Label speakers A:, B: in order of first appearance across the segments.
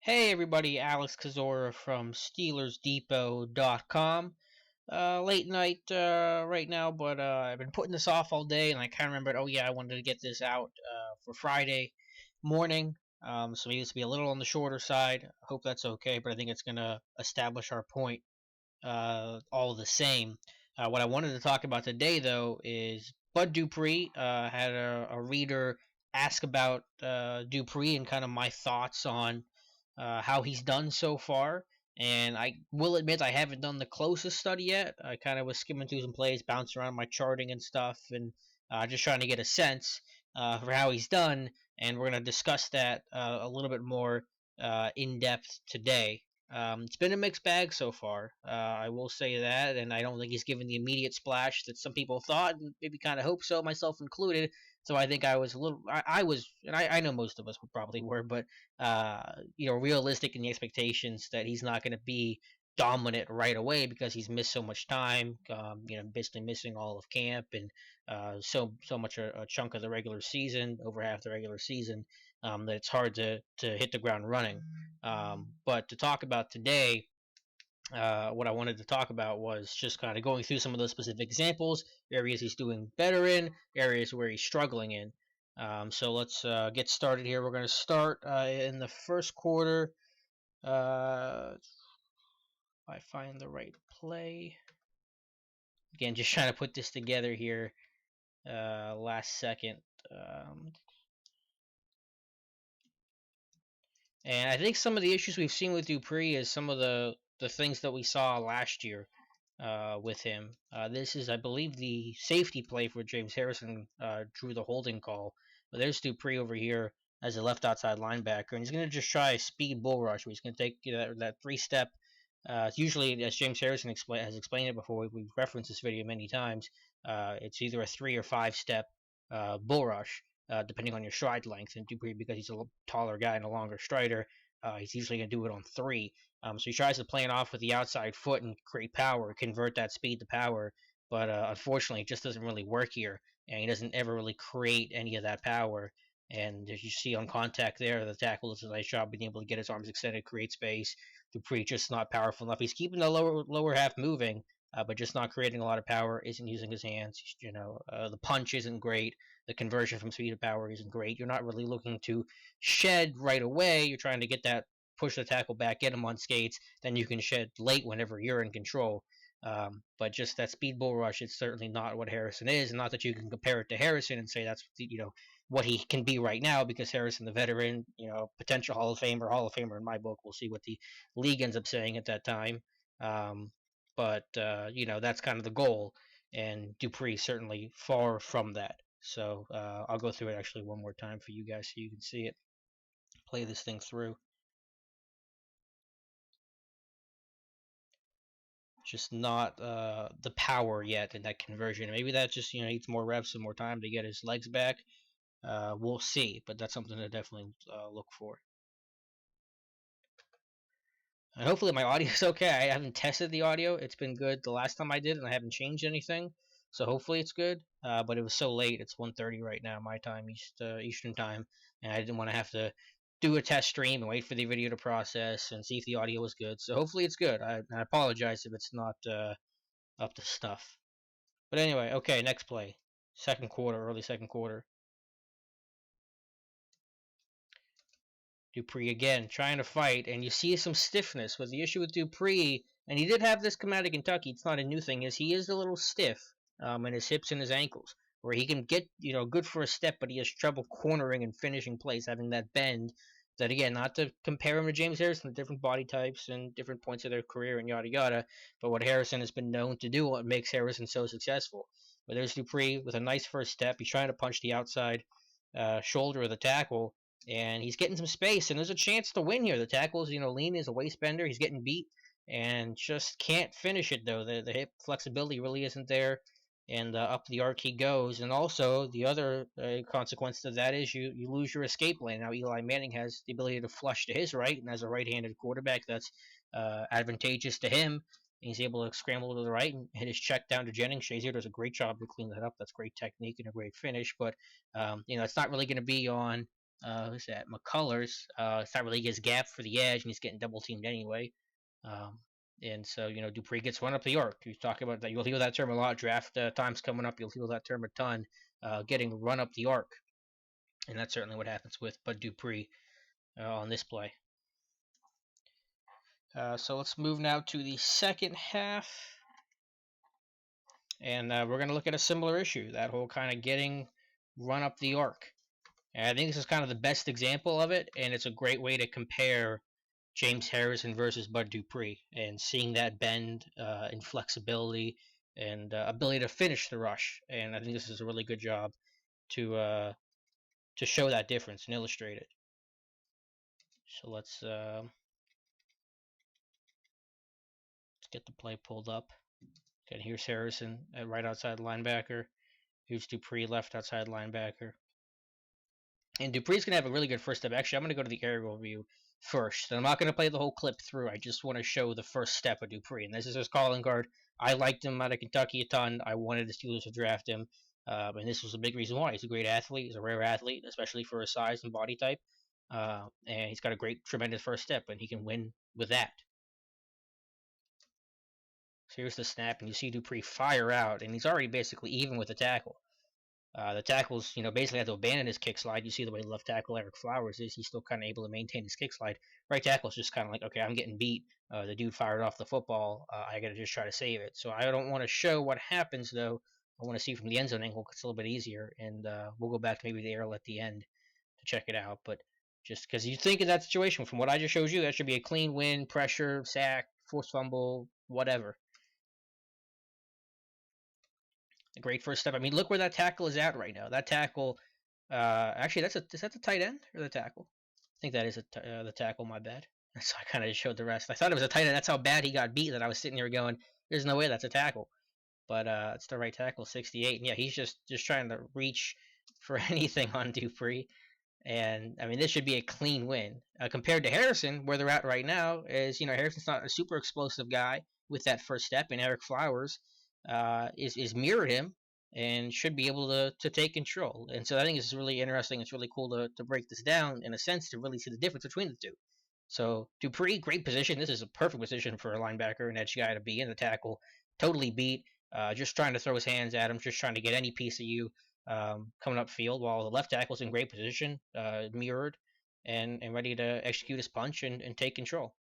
A: Hey everybody, Alex Kazora from SteelersDepot.com. Late night right now, but I've been putting this off all day, and I kind of remembered, oh yeah, I wanted to get this out for Friday morning. So maybe this will be a little on the shorter side. I hope that's okay, but I think it's going to establish our point all the same. What I wanted to talk about today, though, is Bud Dupree. Had a reader ask about Dupree and kind of my thoughts on how he's done so far. And I will admit I haven't done the closest study yet. I kind of was skimming through some plays, bouncing around my charting and stuff, and just trying to get a sense for how he's done. And we're going to discuss that a little bit more in depth today. It's been a mixed bag so far. I will say that, and I don't think he's given the immediate splash that some people thought, and maybe kind of hope so, myself included. So I think I was a little, I was, and I know most of us probably were, but realistic in the expectations that he's not going to be dominant right away because he's missed so much time. Basically missing all of camp and so much a chunk of the regular season, over half the regular season, that it's hard to hit the ground running. But to talk about today, what I wanted to talk about was just kind of going through some of those specific examples, areas he's doing better in, areas where he's struggling in. So let's get started here. We're going to start in the first quarter. If I find the right play. Again, just trying to put this together here last second. Um, And I think some of the issues we've seen with Dupree is some of the things that we saw last year with him. This is, I believe, the safety play for James Harrison drew the holding call. But there's Dupree over here as a left outside linebacker, and he's going to just try a speed bull rush. Where he's going to take that three-step. Usually, as James Harrison has explained it before, we've referenced this video many times. It's either a 3 or 5 step bull rush depending on your stride length. And Dupree, because he's a taller guy and a longer strider, he's usually going to do it on 3. So he tries to play it off with the outside foot and create power, convert that speed to power. But unfortunately, it just doesn't really work here, and he doesn't ever really create any of that power. And as you see on contact there, the tackle does a nice job being able to get his arms extended, create space. Dupree just not powerful enough. He's keeping the lower half moving, but just not creating a lot of power. Isn't using his hands. The punch isn't great. The conversion from speed to power isn't great. You're not really looking to shed right away. You're trying to get that push the tackle back, get him on skates, then you can shed late whenever you're in control. But just that speed bull rush, it's certainly not what Harrison is, and not that you can compare it to Harrison and say that's what he can be right now, because Harrison, the veteran, potential Hall of Famer in my book. We'll see what the league ends up saying at that time. But that's kind of the goal, and Dupree certainly far from that. So I'll go through it actually one more time for you guys so you can see it. Play this thing through. Just not the power yet in that conversion. Maybe that just needs more reps and more time to get his legs back. We'll see, but that's something to definitely look for. And hopefully my audio is okay. I haven't tested the audio. It's been good the last time I did, and I haven't changed anything. So hopefully it's good. But it was so late. It's 1:30 right now, my time, Eastern time, and I didn't want to have to do a test stream and wait for the video to process and see if the audio was good. So hopefully it's good. I apologize if it's not up to stuff. But anyway, okay, next play. Second quarter, early second quarter. Dupree again trying to fight, and you see some stiffness. But the issue with Dupree, and he did have this come out of Kentucky, it's not a new thing, is he is a little stiff in his hips and his ankles, where he can get good for a step, but he has trouble cornering and finishing plays, having that bend. That again, not to compare him to James Harrison, different body types and different points of their career and yada yada. But what Harrison has been known to do, what makes Harrison so successful. But there's Dupree with a nice first step. He's trying to punch the outside shoulder of the tackle, and he's getting some space, and there's a chance to win here. The tackle's, lean as a waist bender. He's getting beat, and just can't finish it, though. The hip flexibility really isn't there, and up the arc he goes. And also, the other consequence of that is you lose your escape lane. Now, Eli Manning has the ability to flush to his right, and as a right-handed quarterback, that's advantageous to him. And he's able to scramble to the right and hit his check down to Jennings. Shazier does a great job to clean that up. That's great technique and a great finish, but it's not really going to be on who's that? McCullers. It's not really his gap for the edge, and he's getting double teamed anyway. Um, and so, Dupree gets run up the arc. You talk about that. You'll hear that term a lot. Draft time's coming up. You'll hear that term a ton. Getting run up the arc, and that's certainly what happens with Bud Dupree on this play. So let's move now to the second half, and we're going to look at a similar issue. That whole kind of getting run up the arc. And I think this is kind of the best example of it, and it's a great way to compare James Harrison versus Bud Dupree and seeing that bend and flexibility and ability to finish the rush. And I think this is a really good job to show that difference and illustrate it. So let's get the play pulled up. Again, here's Harrison at right outside linebacker. Here's Dupree left outside linebacker. And Dupree's going to have a really good first step. Actually, I'm going to go to the aerial view first. And I'm not going to play the whole clip through. I just want to show the first step of Dupree. And this is his calling guard. I liked him out of Kentucky a ton. I wanted the Steelers to draft him. And this was a big reason why. He's a great athlete. He's a rare athlete, especially for his size and body type. And he's got a great, tremendous first step, and he can win with that. So here's the snap, and you see Dupree fire out, and he's already basically even with the tackle. The tackle's, basically had to abandon his kick slide. You see the way left tackle Eric Flowers is. He's still kind of able to maintain his kick slide. Right tackle's just kind of like, okay, I'm getting beat. The dude fired off the football. I got to just try to save it. So I don't want to show what happens, though. I want to see from the end zone angle. It's a little bit easier. And we'll go back to maybe the arrow at the end to check it out. But just because you think in that situation, from what I just showed you, that should be a clean win, pressure, sack, forced fumble, whatever. A great first step. I mean, look where that tackle is at right now. That tackle, actually, is that the tight end or the tackle? I think that is the tackle. My bad. So I kind of showed the rest. I thought it was a tight end. That's how bad he got beat that I was sitting here going, "There's no way that's a tackle." But it's the right tackle, 68. And yeah, he's just trying to reach for anything on Dupree. And I mean, this should be a clean win compared to Harrison, where they're at right now. Is Harrison's not a super explosive guy with that first step, and Eric Flowers is mirrored him and should be able to take control. And so I think it's really interesting. It's really cool to break this down in a sense to really see the difference between the two. So Dupree, great position. This is a perfect position for a linebacker and edge guy to be in. The tackle totally beat, just trying to throw his hands at him, just trying to get any piece of you coming up field, while the left tackle's in great position, mirrored, and ready to execute his punch and take control.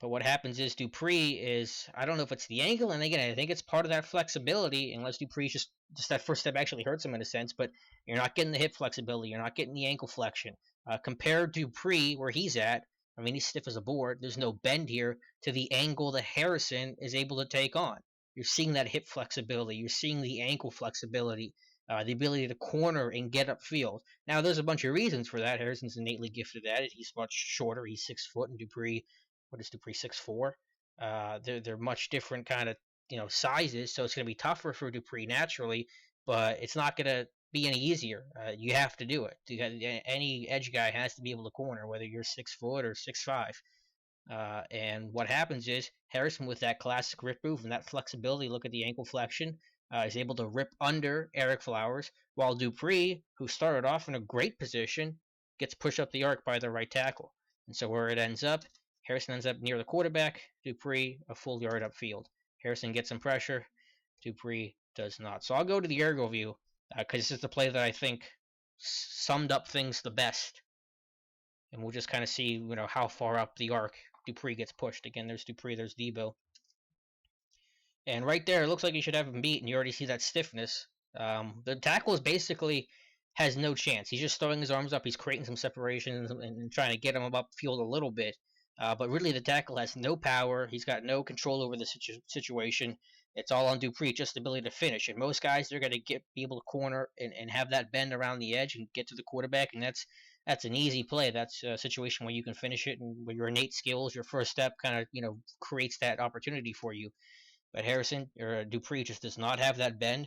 A: But what happens is Dupree is, I don't know if it's the angle, and again, I think it's part of that flexibility, unless Dupree just that first step actually hurts him in a sense, but you're not getting the hip flexibility, you're not getting the ankle flexion. Compared to Dupree, where he's at, I mean, he's stiff as a board. There's no bend here to the angle that Harrison is able to take on. You're seeing that hip flexibility. You're seeing the ankle flexibility, the ability to corner and get upfield. Now, there's a bunch of reasons for that. Harrison's innately gifted at it. He's much shorter. He's 6 foot, and Dupree, what is Dupree, 6'4"? They're much different kind of sizes, so it's going to be tougher for Dupree naturally, but it's not going to be any easier. You have to do it. Any edge guy has to be able to corner, whether you're 6 foot or 6'5". And what happens is Harrison, with that classic rip move and that flexibility, look at the ankle flexion, is able to rip under Eric Flowers, while Dupree, who started off in a great position, gets pushed up the arc by the right tackle. And so where it ends up, Harrison ends up near the quarterback, Dupree a full yard upfield. Harrison gets some pressure, Dupree does not. So I'll go to the aerial view because this is the play that I think summed up things the best. And we'll just kind of see, how far up the arc Dupree gets pushed. Again, there's Dupree, there's Debo. And right there, it looks like you should have him beat, and you already see that stiffness. The tackle is basically has no chance. He's just throwing his arms up. He's creating some separation and trying to get him up field a little bit. But really, the tackle has no power. He's got no control over the situation. It's all on Dupree, just the ability to finish. And most guys, they're going to be able to corner and have that bend around the edge and get to the quarterback, and that's an easy play. That's a situation where you can finish it, and with your innate skills, your first step kind of creates that opportunity for you. But Harrison or Dupree just does not have that bend.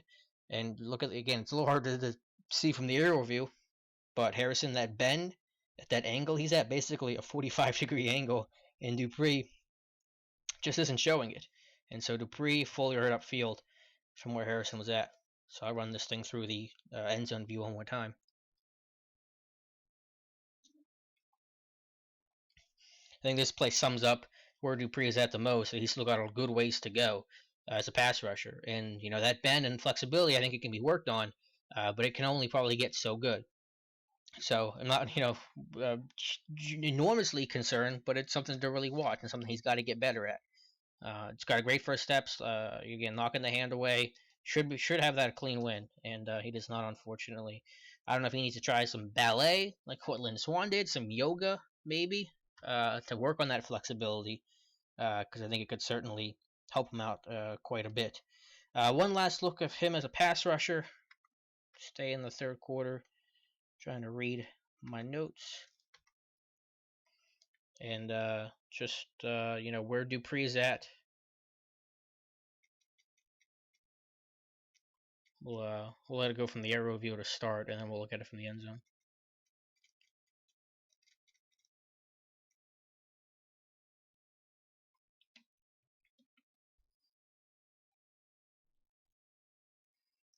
A: And look at again, it's a little hard to see from the aerial view, but Harrison, that bend at that angle he's at, basically a 45-degree angle, and Dupree just isn't showing it. And so Dupree fully hurt upfield from where Harrison was at. So I run this thing through the end zone view one more time. I think this play sums up where Dupree is at the most. He's still got a good ways to go as a pass rusher, and that bend and flexibility, I think it can be worked on, but it can only probably get so good. So I'm not, uh, enormously concerned, but it's something to really watch and something he's got to get better at. It's got a great first steps. Again, knocking the hand away should have that clean win, and he does not, unfortunately. I don't know if he needs to try some ballet like what Lynn Swan did, some yoga maybe, to work on that flexibility, because I think it could certainly help him out quite a bit. One last look of him as a pass rusher. Stay in the third quarter. Trying to read my notes and just where Dupree's at. We'll let it go from the aerial view to start, and then we'll look at it from the end zone.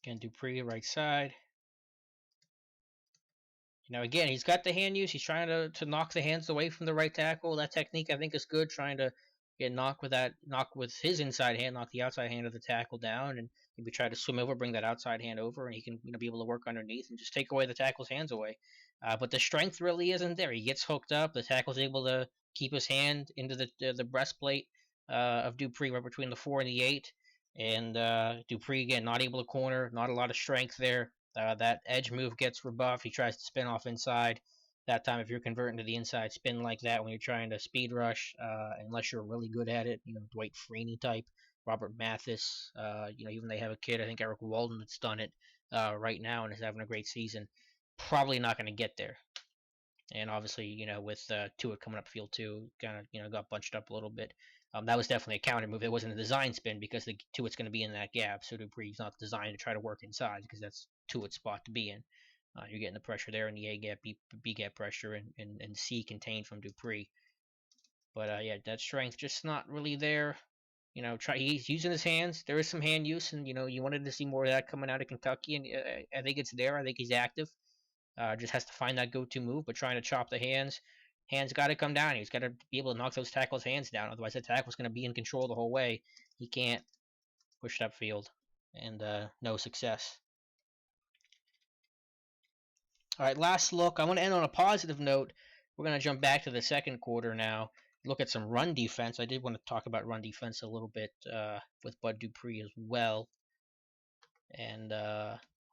A: Again, Dupree right side. Again, he's got the hand use. He's trying to knock the hands away from the right tackle. That technique, I think, is good. Trying to get knock with his inside hand, knock the outside hand of the tackle down, and maybe try to swim over, bring that outside hand over, and he can be able to work underneath and just take away the tackle's hands away. But the strength really isn't there. He gets hooked up. The tackle's able to keep his hand into the breastplate of Dupree right between the 4 and the 8. And Dupree, again, not able to corner, not a lot of strength there. That edge move gets rebuffed. He tries to spin off inside. That time, if you're converting to the inside spin like that when you're trying to speed rush, unless you're really good at it, Dwight Freeney type, Robert Mathis, even they have a kid, I think Eric Walden, that's done it right now and is having a great season. Probably not going to get there. And obviously, with Tua coming up field too, kind of got bunched up a little bit. That was definitely a counter move. It wasn't a design spin because the Tua's going to be in that gap. So Dupree's not designed to try to work inside because that's Tua's spot to be in. You're getting the pressure there in the A gap, B gap pressure, and C contained from Dupree. But yeah, that strength just not really there. He's using his hands. There is some hand use, and you wanted to see more of that coming out of Kentucky, and I think it's there. I think he's active. Just has to find that go-to move, but trying to chop the hands got to come down. He's got to be able to knock those tackles' hands down. Otherwise, the tackle's going to be in control the whole way. He can't push it upfield, and no success. All right, last look. I want to end on a positive note. We're going to jump back to the second quarter now. Look at some run defense. I did want to talk about run defense a little bit with Bud Dupree as well, and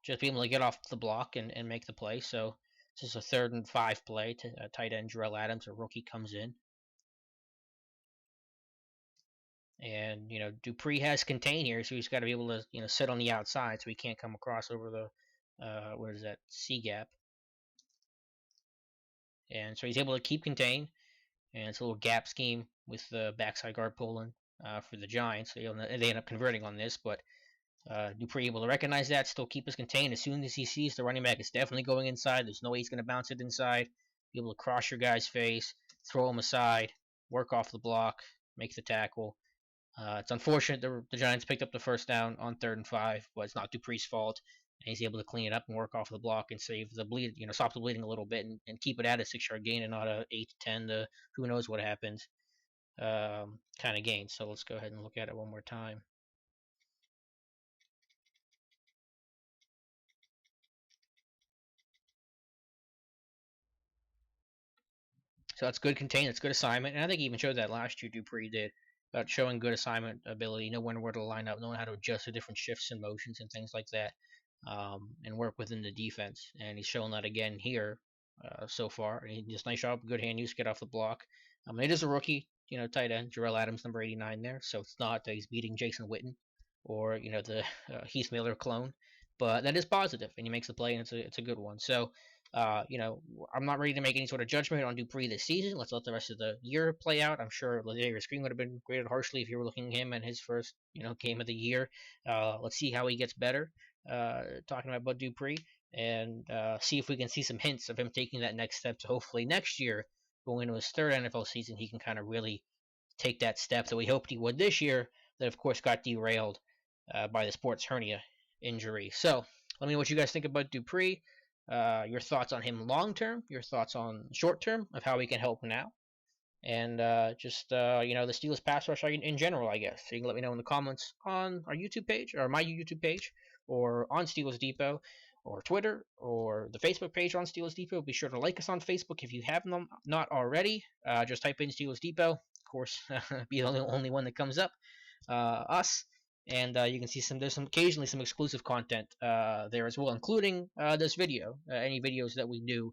A: just being able to get off the block and make the play. So this is a 3rd and 5 play. Tight end Jarrell Adams, a rookie, comes in. And, Dupree has contain here, so he's got to be able to, sit on the outside so he can't come across over the, what is that, C gap. And so he's able to keep contain. And it's a little gap scheme with the backside guard pulling for the Giants. They end up converting on this, but Dupree able to recognize that, still keep us contained. As soon as he sees the running back is definitely going inside, there's no way he's going to bounce it inside. Be able to cross your guy's face, throw him aside, work off the block, make the tackle. It's unfortunate the Giants picked up the first down on 3rd and 5, but it's not Dupree's fault. And he's able to clean it up and work off the block and save the bleed, stop the bleeding a little bit and keep it at a 6-yard gain and not a 8 to 10 to who knows what happens kind of gain. So let's go ahead and look at it one more time. So that's good contain. That's good assignment. And I think he even showed that last year, Dupree did, about showing good assignment ability, knowing where to line up, knowing how to adjust to different shifts and motions and things like that, and work within the defense. And he's shown that again here so far. And he just nice job, good hand use, get off the block. It is a rookie, tight end, Jarrell Adams, number 89 there. So it's not that he's beating Jason Witten or, the Heath Miller clone. But that is positive, and he makes the play, and it's a good one. So, I'm not ready to make any sort of judgment on Dupree this season. Let's let the rest of the year play out. I'm sure Ladarius Green would have been graded harshly if you were looking at him in his first, game of the year. Let's see how he gets better. Talking about Bud Dupree, and see if we can see some hints of him taking that next step to hopefully next year, going into his 3rd NFL season, he can kind of really take that step that we hoped he would this year. That of course got derailed by the sports hernia injury. So let me know what you guys think about Dupree. Your thoughts on him long term, your thoughts on short term of how he can help now. and just the Steelers pass rush in general, I guess. So you can let me know in the comments on our YouTube page or my YouTube page, or on Steelers Depot, or Twitter, or the Facebook page on Steelers Depot. Be sure to like us on Facebook if you have not already. Just type in Steelers Depot. Of course, be the only one that comes up. Us. And you can see there's some occasionally some exclusive content there as well, including this video. Any videos that we do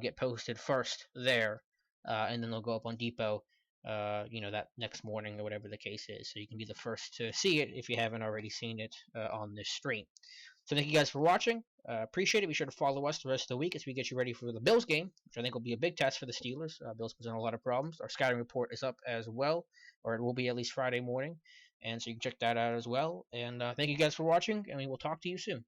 A: get posted first there, and then they'll go up on Depot, that next morning or whatever the case is. So you can be the first to see it if you haven't already seen it on this stream. So thank you guys for watching. Appreciate it. Be sure to follow us the rest of the week as we get you ready for the Bills game, which I think will be a big test for the Steelers. Bills present a lot of problems. Our scouting report is up as well, or it will be at least Friday morning, and so you can check that out as well. And thank you guys for watching, and we will talk to you soon.